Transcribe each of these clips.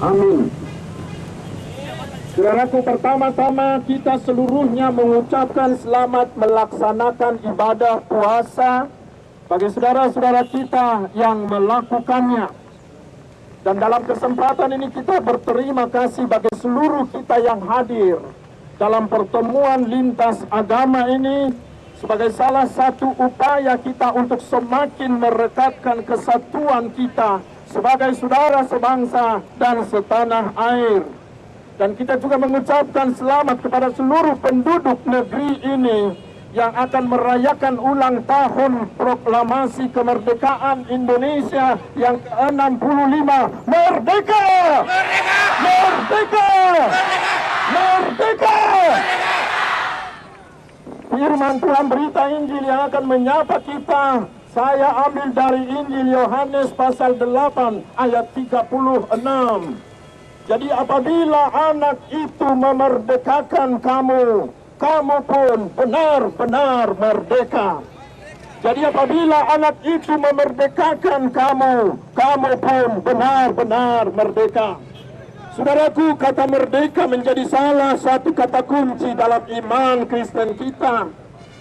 Amin. Saudaraku, pertama-tama kita seluruhnya mengucapkan selamat melaksanakan ibadah puasa bagi saudara-saudara kita yang melakukannya. Dan dalam kesempatan ini kita berterima kasih bagi seluruh kita yang hadir dalam pertemuan lintas agama ini sebagai salah satu upaya kita untuk semakin merekatkan kesatuan kita sebagai saudara sebangsa dan setanah air. Dan kita juga mengucapkan selamat kepada seluruh penduduk negeri ini yang akan merayakan ulang tahun proklamasi kemerdekaan Indonesia yang ke-65. Merdeka! Merdeka! Merdeka! Firman Tuhan, berita Injil yang akan menyapa kita, saya ambil dari Injil Yohanes pasal 8 ayat 36. Jadi apabila anak itu memerdekakan kamu, kamu pun benar-benar merdeka. Jadi apabila anak itu memerdekakan kamu, kamu pun benar-benar merdeka. Saudaraku, kata merdeka menjadi salah satu kata kunci dalam iman Kristen kita.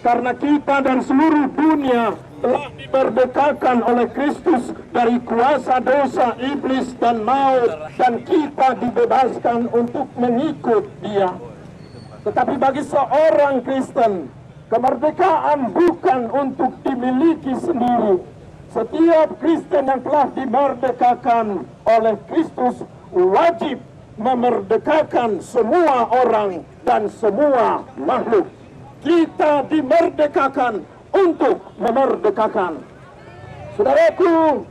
Karena kita dan seluruh dunia telah dimerdekakan oleh Kristus dari kuasa dosa, iblis, dan maut, dan kita dibebaskan untuk mengikut Dia. Tetapi bagi seorang Kristen, kemerdekaan bukan untuk dimiliki sendiri. Setiap Kristen yang telah dimerdekakan oleh Kristus wajib memerdekakan semua orang dan semua makhluk. Kita dimerdekakan untuk memerdekakan. Saudaraku,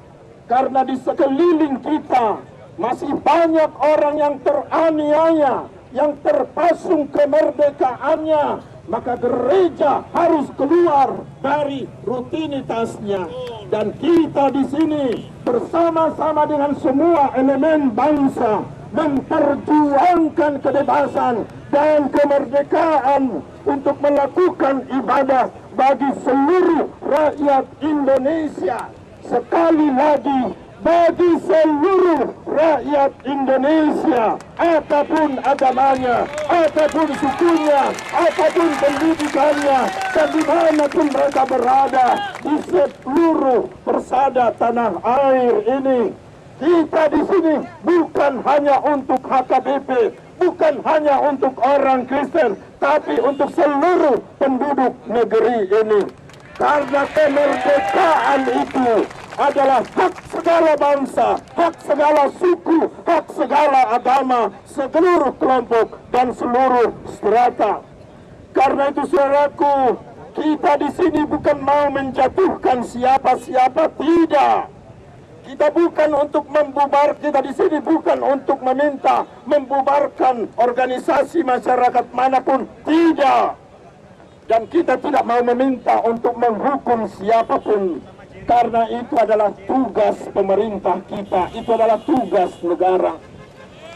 karena di sekeliling kita masih banyak orang yang teraniaya, yang terpasung kemerdekaannya, maka gereja harus keluar dari rutinitasnya. Dan kita di sini bersama-sama dengan semua elemen bangsa memperjuangkan kebebasan dan kemerdekaan untuk melakukan ibadah bagi seluruh rakyat Indonesia. Sekali lagi, bagi seluruh rakyat Indonesia, apapun agamanya, apapun sukunya, apapun pendidikannya, dan dimanapun mereka berada di seluruh persada tanah air ini. Kita di sini bukan hanya untuk HKBP, bukan hanya untuk orang Kristen, tapi untuk seluruh penduduk negeri ini. Karena kemerdekaan itu adalah hak segala bangsa, hak segala suku, hak segala agama, seluruh kelompok dan seluruh strata. Karena itu, saudaraku, kita di sini bukan mau menjatuhkan siapa-siapa, tidak. Kita bukan untuk membubar, kita di sini bukan untuk meminta membubarkan organisasi masyarakat manapun, tidak. Dan kita tidak mau meminta untuk menghukum siapapun, karena itu adalah tugas pemerintah kita, itu adalah tugas negara.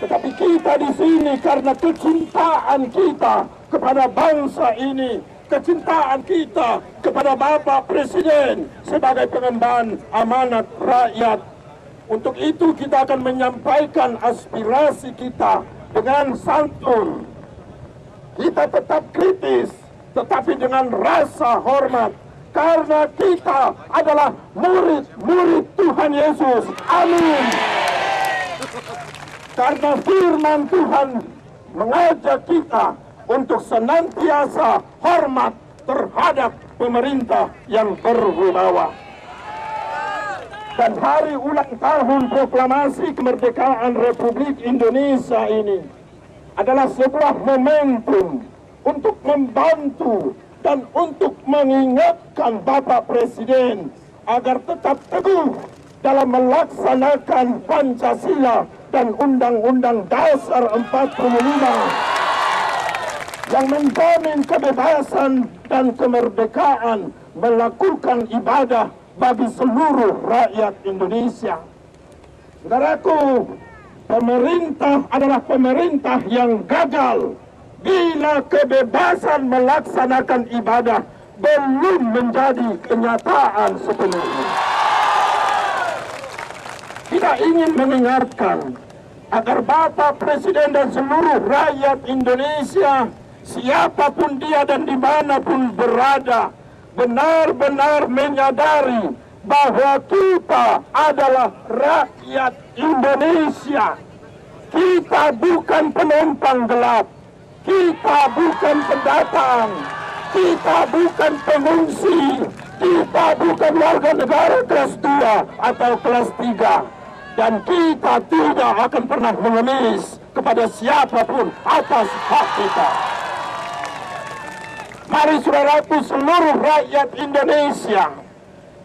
Tetapi kita di sini karena kecintaan kita kepada bangsa ini, kecintaan kita kepada Bapak Presiden sebagai pengemban amanat rakyat. Untuk itu kita akan menyampaikan aspirasi kita dengan santun. Kita tetap kritis, tetapi dengan rasa hormat. Karena kita adalah murid-murid Tuhan Yesus. Amin. Karena firman Tuhan mengajak kita untuk senantiasa hormat terhadap pemerintah yang berwibawa. Dan hari ulang tahun proklamasi kemerdekaan Republik Indonesia ini adalah sebuah momentum untuk membantu dan untuk mengingatkan Bapak Presiden agar tetap teguh dalam melaksanakan Pancasila dan Undang-Undang Dasar 45 yang menjamin kebebasan dan kemerdekaan melakukan ibadah bagi seluruh rakyat Indonesia. Saudaraku, pemerintah adalah pemerintah yang gagal bila kebebasan melaksanakan ibadah belum menjadi kenyataan sepenuhnya. Kita ingin mengingatkan agar Bapak Presiden dan seluruh rakyat Indonesia, siapapun dia dan dimanapun berada, benar-benar menyadari bahwa kita adalah rakyat Indonesia. Kita bukan penumpang gelap, kita bukan pendatang, kita bukan pengungsi, kita bukan warga negara kelas 2 atau kelas 3. Dan kita tidak akan pernah mengemis kepada siapapun atas hak kita. Mari saudaraku seluruh rakyat Indonesia,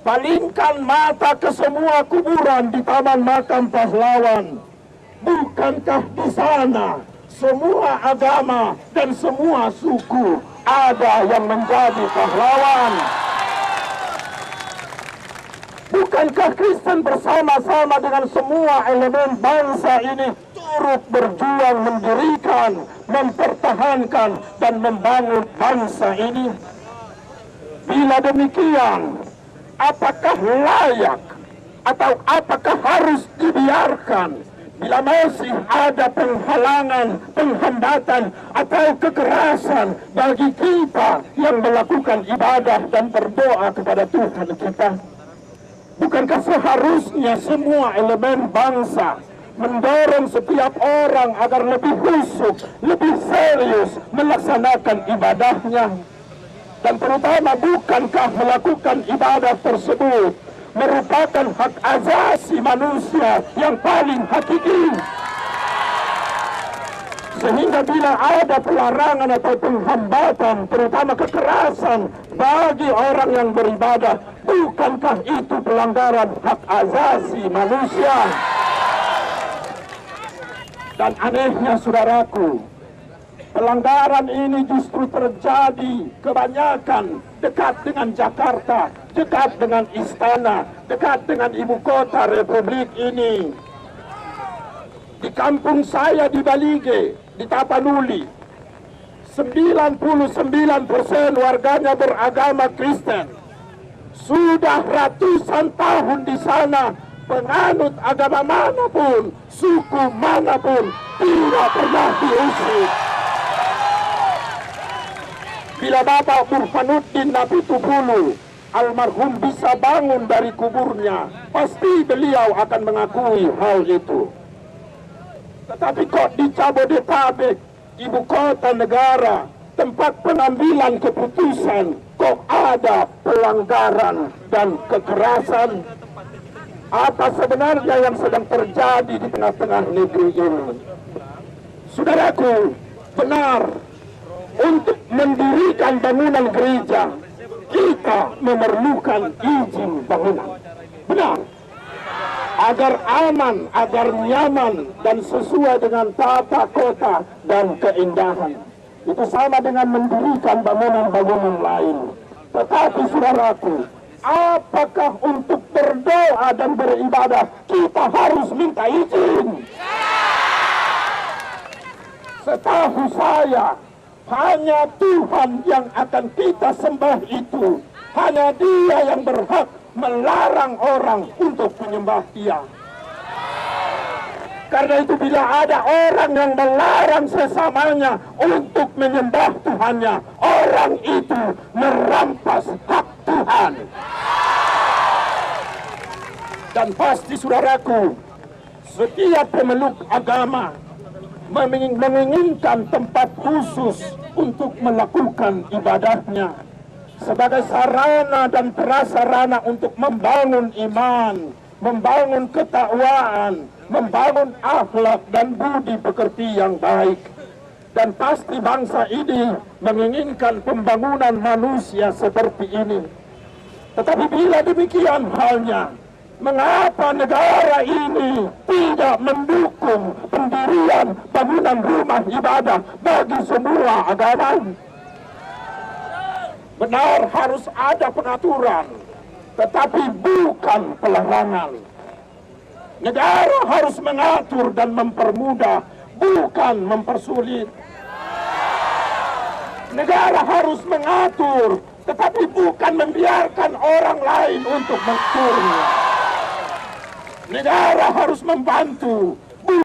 palingkan mata ke semua kuburan di Taman Makam Pahlawan. Bukankah di sana semua agama dan semua suku ada yang menjadi pahlawan? Bukankah Kristen bersama-sama dengan semua elemen bangsa ini turut berjuang mendirikan, mempertahankan, dan membangun bangsa ini? Bila demikian, apakah layak atau apakah harus dibiarkan bila masih ada penghalangan, penghambatan, atau kekerasan bagi kita yang melakukan ibadah dan berdoa kepada Tuhan kita? Bukankah seharusnya semua elemen bangsa mendorong setiap orang agar lebih khusyuk, lebih serius melaksanakan ibadahnya? Dan terutama, bukankah melakukan ibadah tersebut merupakan hak asasi manusia yang paling hakiki? Sehingga bila ada pelarangan atau penghambatan, terutama kekerasan bagi orang yang beribadah, bukankah itu pelanggaran hak asasi manusia? Dan anehnya saudaraku, pelanggaran ini justru terjadi kebanyakan dekat dengan Jakarta, dekat dengan istana, dekat dengan ibu kota Republik ini. Di kampung saya di Balige, di Tapanuli, 99% warganya beragama Kristen. Sudah ratusan tahun di sana, penganut agama manapun, suku manapun, tidak pernah diusir. Bila Bapak Burhanuddin Napitupulu almarhum bisa bangun dari kuburnya, pasti beliau akan mengakui hal itu. Tetapi kok di Jabodetabek, ibu kota negara, tempat pengambilan keputusan, kok ada pelanggaran dan kekerasan? Apa sebenarnya yang sedang terjadi di tengah-tengah negeri ini? Saudaraku, benar, untuk mendirikan bangunan gereja, kita memerlukan izin bangunan. Benar. Agar aman, agar nyaman, dan sesuai dengan tata kota dan keindahan. Itu sama dengan mendirikan bangunan-bangunan lain. Tetapi saudaraku, apakah untuk berdoa dan beribadah kita harus minta izin? Setahu saya, hanya Tuhan yang akan kita sembah itu. Hanya Dia yang berhak melarang orang untuk menyembah Dia. Karena itu bila ada orang yang melarang sesamanya untuk menyembah Tuhannya, orang itu merampas hak Tuhan. Dan pasti saudaraku, setiap pemeluk agama menginginkan tempat khusus untuk melakukan ibadahnya sebagai sarana dan prasarana untuk membangun iman, membangun ketakwaan, membangun akhlak dan budi pekerti yang baik. Dan pasti bangsa ini menginginkan pembangunan manusia seperti ini. Tetapi bila demikian halnya, mengapa negara ini tidak mendukung pendirian bangunan rumah ibadah bagi semua agama? Benar, harus ada pengaturan, tetapi bukan pelarangan. Negara harus mengatur dan mempermudah, bukan mempersulit. Negara harus mengatur, tetapi bukan membiarkan orang lain untuk mengaturnya. Negara harus membantu,